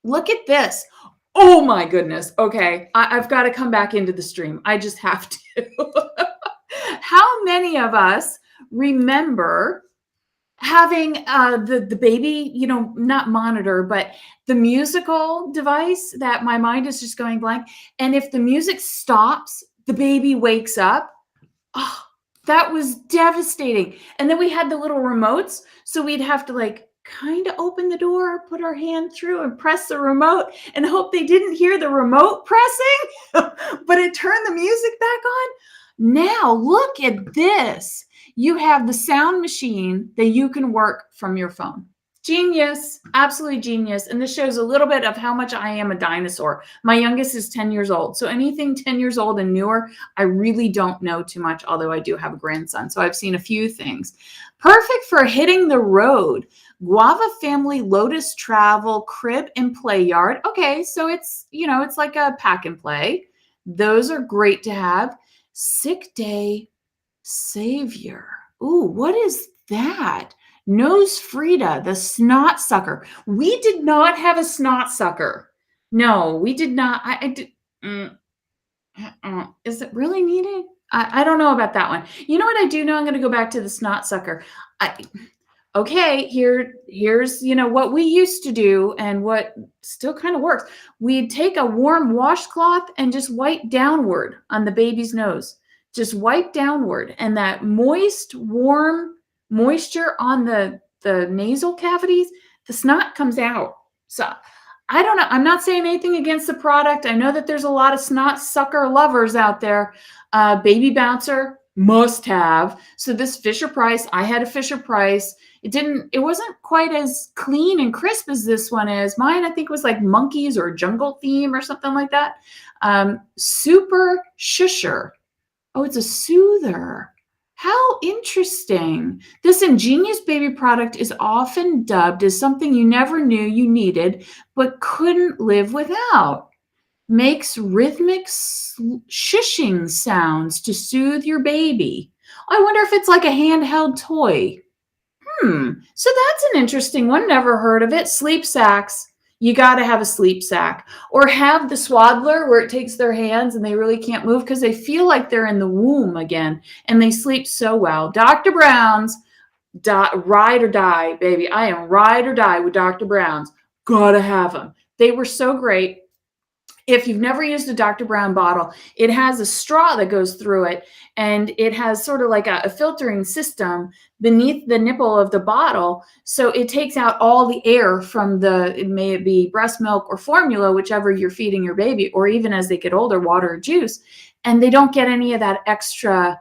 Look at this. Oh my goodness. Okay, I've got to come back into the stream. I just have to. How many of us remember having the baby, you know, not monitor, but the musical device that my mind is just going blank. And if the music stops, the baby wakes up. Oh, that was devastating. And then we had the little remotes. So we'd have to like kind of open the door, put our hand through and press the remote and hope they didn't hear the remote pressing, but it turned the music back on. Now look at this. You have the sound machine that you can work from your phone. Genius, absolutely genius. And this shows a little bit of how much I am a dinosaur. My youngest is 10 years old. So anything 10 years old and newer, I really don't know too much, although I do have a grandson. So I've seen a few things. Perfect for hitting the road. Guava Family Lotus Travel Crib and Play Yard. Okay, so it's, you know, it's like a pack and play. Those are great to have. Sick Day Savior. Ooh, what is that? Nose Frida, the snot sucker. We did not have a snot sucker. No, we did not. I did. Is it really needed? I don't know about that one. You know what I do know? I'm going to go back to the snot sucker. Okay, here's, you know, what we used to do and what still kind of works. We'd take a warm washcloth and just wipe downward on the baby's nose. Just wipe downward, and that moist, warm moisture on the nasal cavities, the snot comes out. So I don't know. I'm not saying anything against the product. I know that there's a lot of snot sucker lovers out there. Baby Bouncer, must have. So this Fisher Price, I had a Fisher Price. It wasn't quite as clean and crisp as this one is. Mine, I think, was like monkeys or jungle theme or something like that. Super Shusher. Oh, it's a soother. How interesting. This ingenious baby product is often dubbed as something you never knew you needed but couldn't live without. Makes rhythmic shushing sounds to soothe your baby. I wonder if it's like a handheld toy. So that's an interesting one. Never heard of it. Sleep sacks. You got to have a sleep sack, or have the swaddler where it takes their hands and they really can't move because they feel like they're in the womb again and they sleep so well. Dr. Brown's, ride or die, baby. I am ride or die with Dr. Brown's. Gotta have them. They were so great. If you've never used a Dr. Brown bottle, it has a straw that goes through it, and it has sort of like a filtering system beneath the nipple of the bottle. So it takes out all the air from may it be breast milk or formula, whichever you're feeding your baby, or even as they get older, water or juice. And they don't get any of that extra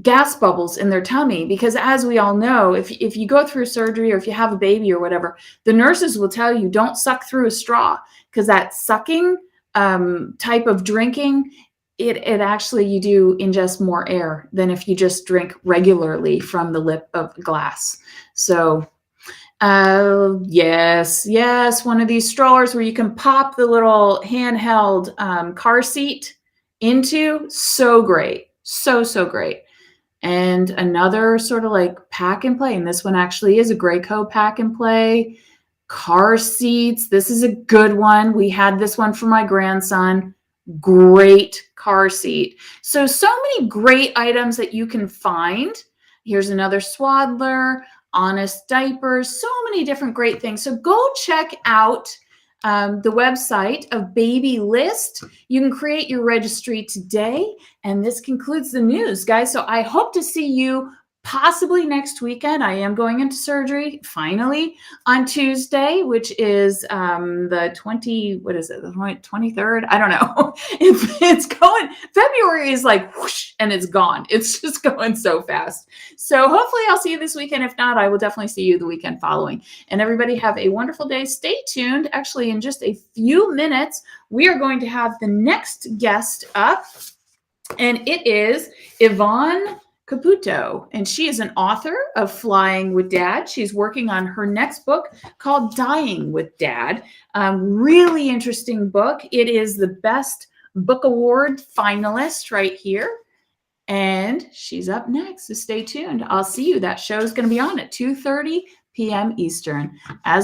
gas bubbles in their tummy, because as we all know, if you go through surgery or if you have a baby or whatever, the nurses will tell you don't suck through a straw, because that sucking type of drinking, it actually, you do ingest more air than if you just drink regularly from the lip of glass. So yes, one of these strollers where you can pop the little handheld car seat into. So great. So great. And another sort of like pack and play, and this one actually is a Graco pack and play. Car seats. This is a good one. We had this one for my grandson. Great car seat. So many great items that you can find. Here's another swaddler, Honest diapers, so many different great things. So go check out the website of Baby List. You can create your registry today. And this concludes the news, guys. So I hope to see you possibly next weekend. I am going into surgery finally on Tuesday, which is the 23rd? I don't know. It's going, February is like whoosh, and it's gone. It's just going so fast. So hopefully I'll see you this weekend. If not, I will definitely see you the weekend following. And everybody have a wonderful day. Stay tuned. Actually, in just a few minutes, we are going to have the next guest up, and it is Yvonne Caputo, and she is an author of Flying with Dad. She's working on her next book called Dying with Dad. Really interesting book. It is the Best Book Award finalist right here. And she's up next, so stay tuned. I'll see you. That show is going to be on at 2:30 p.m. Eastern. As